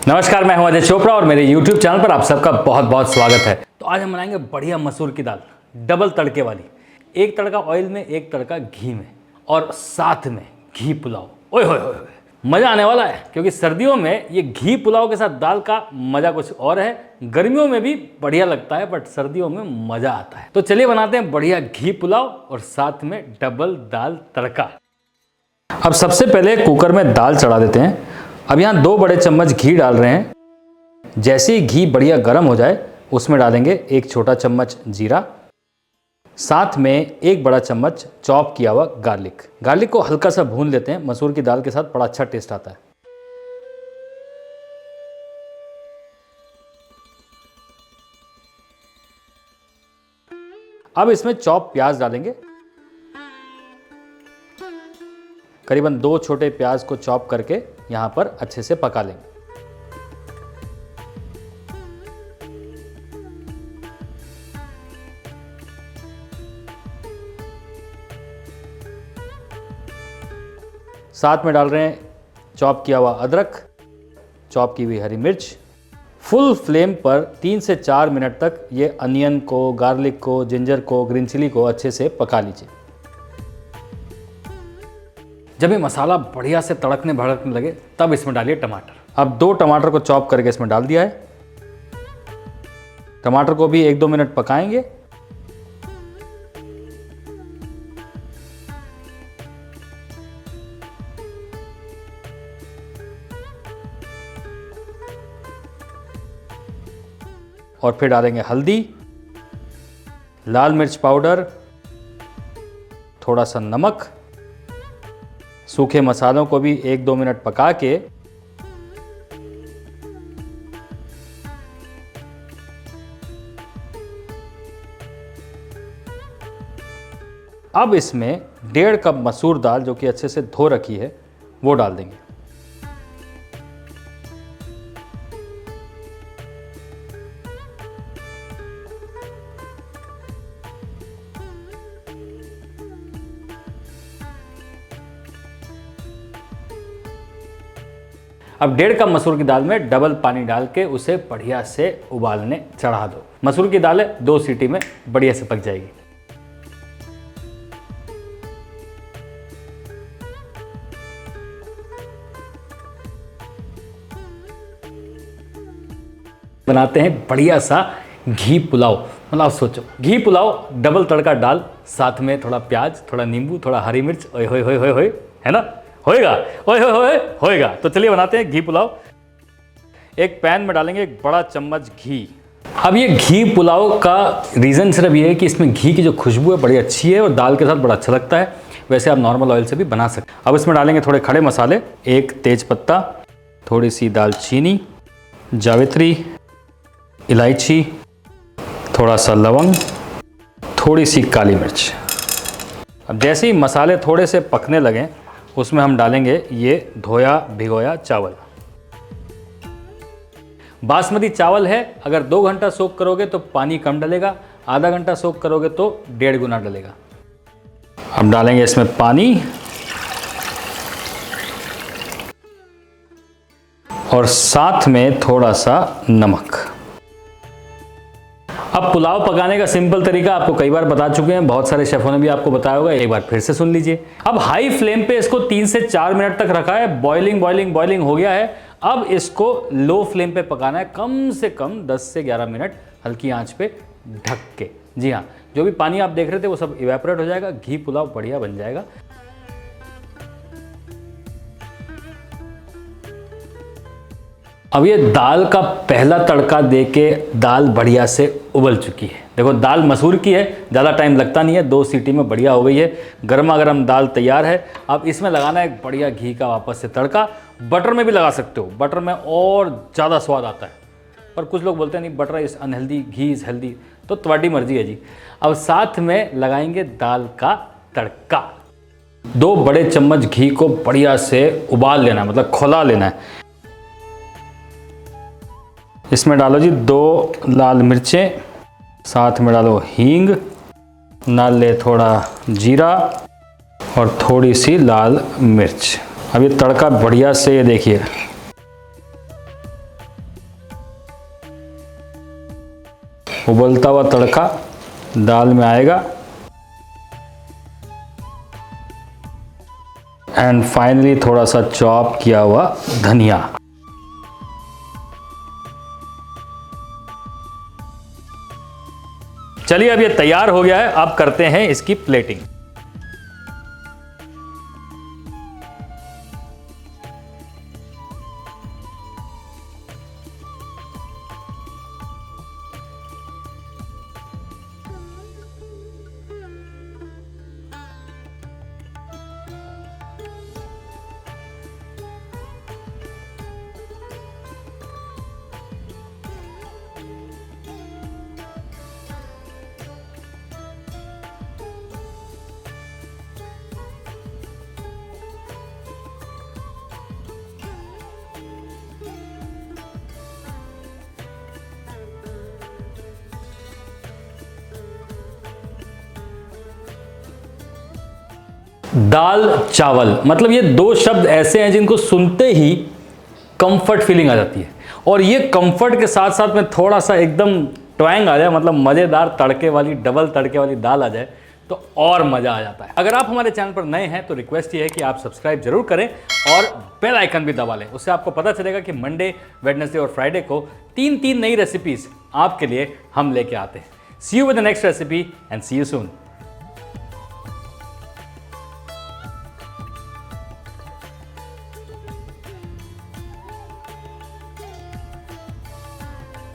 नमस्कार, मैं हूं अजय चोपड़ा और मेरे YouTube चैनल पर आप सबका बहुत बहुत स्वागत है। तो आज हम बनाएंगे बढ़िया मसूर की दाल, डबल तड़के वाली। एक तड़का ऑयल में, एक तड़का घी में और साथ में घी पुलाव। ओए होए होए, मज़ा आने वाला है क्योंकि सर्दियों में ये घी पुलाव के साथ दाल का मज़ा कुछ और है। गर्मियों में भी बढ़िया लगता है बट सर्दियों में मज़ा आता है। तो चलिए बनाते हैं बढ़िया घी पुलाव और साथ में डबल दाल तड़का। अब सबसे पहले कुकर में दाल चढ़ा देते हैं। अब यहाँ 2 बड़े चम्मच घी डाल रहे हैं। जैसे ही घी बढ़िया गर्म हो जाए उसमें डालेंगे 1 छोटा चम्मच जीरा, साथ में 1 बड़ा चम्मच चॉप किया हुआ गार्लिक। गार्लिक को हल्का सा भून लेते हैं, मसूर की दाल के साथ बड़ा अच्छा टेस्ट आता है। अब इसमें चॉप प्याज डालेंगे। करीबन 2 छोटे प्याज को चॉप करके यहां पर अच्छे से पका लेंगे। साथ में डाल रहे हैं चॉप किया हुआ अदरक, चॉप की हुई हरी मिर्च। फुल फ्लेम पर 3 से 4 मिनट तक ये अनियन को, गार्लिक को, जिंजर को, ग्रीन चिली को अच्छे से पका लीजिए। जब ये मसाला बढ़िया से तड़कने भड़कने लगे तब इसमें डालिए टमाटर। अब 2 टमाटर को चॉप करके इसमें डाल दिया है। टमाटर को भी 1-2 मिनट पकाएंगे। और फिर डालेंगे हल्दी, लाल मिर्च पाउडर, थोड़ा सा नमक। सूखे मसालों को भी 1-2 मिनट पका के अब इसमें 1.5 कप मसूर दाल जो कि अच्छे से धो रखी है वो डाल देंगे। अब 1.5 कप मसूर की दाल में डबल पानी डाल के उसे बढ़िया से उबालने चढ़ा दो। मसूर की दाल 2 सीटी में बढ़िया से पक जाएगी। बनाते हैं बढ़िया सा घी पुलाव। मतलब आप सोचो, घी पुलाव, डबल तड़का डाल, साथ में थोड़ा प्याज, थोड़ा नींबू, थोड़ा हरी मिर्च। ओए होए होए होए होए, है ना? होएगा, ओए होए होए होएगा। तो चलिए बनाते हैं घी पुलाव। एक पैन में डालेंगे 1 बड़ा चम्मच घी। अब ये घी पुलाव का रीज़न सिर्फ ये है कि इसमें घी की जो खुशबू है बड़ी अच्छी है और दाल के साथ बड़ा अच्छा लगता है। वैसे आप नॉर्मल ऑयल से भी बना सकते हैं। अब इसमें डालेंगे थोड़े खड़े मसाले, 1 तेज पत्ता, थोड़ी सी दालचीनी, जावित्री, इलायची, थोड़ा सा लवंग, थोड़ी सी काली मिर्च। अब जैसे ही मसाले थोड़े से पकने लगें उसमें हम डालेंगे ये धोया भिगोया चावल। बासमती चावल है, अगर 2 घंटा सोक करोगे तो पानी कम डलेगा, आधा घंटा सोक करोगे तो 1.5 गुना डलेगा। अब डालेंगे इसमें पानी और साथ में थोड़ा सा नमक। अब पुलाव पकाने का सिंपल तरीका आपको कई बार बता चुके हैं, बहुत सारे शेफों ने भी आपको बताया होगा, एक बार फिर से सुन लीजिए। अब हाई फ्लेम पे इसको 3 से 4 मिनट तक रखा है। बॉइलिंग हो गया है। अब इसको लो फ्लेम पे पकाना है कम से कम 10 से 11 मिनट हल्की आंच पे ढक के। जी हाँ, जो भी पानी आप देख रहे थे वो सब इवेपोरेट हो जाएगा, घी पुलाव बढ़िया बन जाएगा। अब ये दाल का पहला तड़का देके दाल बढ़िया से उबल चुकी है। देखो, दाल मसूर की है, ज़्यादा टाइम लगता नहीं है, 2 सीटी में बढ़िया हो गई है। गर्मा गर्म दाल तैयार है। अब इसमें लगाना है बढ़िया घी का वापस से तड़का। बटर में भी लगा सकते हो, बटर में और ज़्यादा स्वाद आता है, पर कुछ लोग बोलते हैं नहीं butter is unhealthy, ghee is healthy, तो तुम्हारी मर्जी है जी। अब साथ में लगाएंगे दाल का तड़का। 2 बड़े चम्मच घी को बढ़िया से उबाल लेना है, मतलब खौला लेना है। इसमें डालो जी 2 लाल मिर्चें, साथ में डालो हींग, डाल ले थोड़ा जीरा और थोड़ी सी लाल मिर्च। अब ये तड़का बढ़िया से, ये देखिए उबलता हुआ तड़का दाल में आएगा एंड फाइनली थोड़ा सा चॉप किया हुआ धनिया। चलिए अब ये तैयार हो गया है, अब करते हैं इसकी प्लेटिंग। दाल चावल, मतलब ये दो शब्द ऐसे हैं जिनको सुनते ही कंफर्ट फीलिंग आ जाती है, और ये कंफर्ट के साथ साथ में थोड़ा सा एकदम ट्वैंग आ जाए, मतलब मज़ेदार तड़के वाली, डबल तड़के वाली दाल आ जाए तो और मज़ा आ जाता है। अगर आप हमारे चैनल पर नए हैं तो रिक्वेस्ट ये है कि आप सब्सक्राइब जरूर करें और बेल आइकन भी दबा लें, उससे आपको पता चलेगा कि मंडे, वेडनेसडे और फ्राइडे को तीन नई रेसिपीज़ आपके लिए हम लेके आते हैं। See you with the next recipe and see you soon.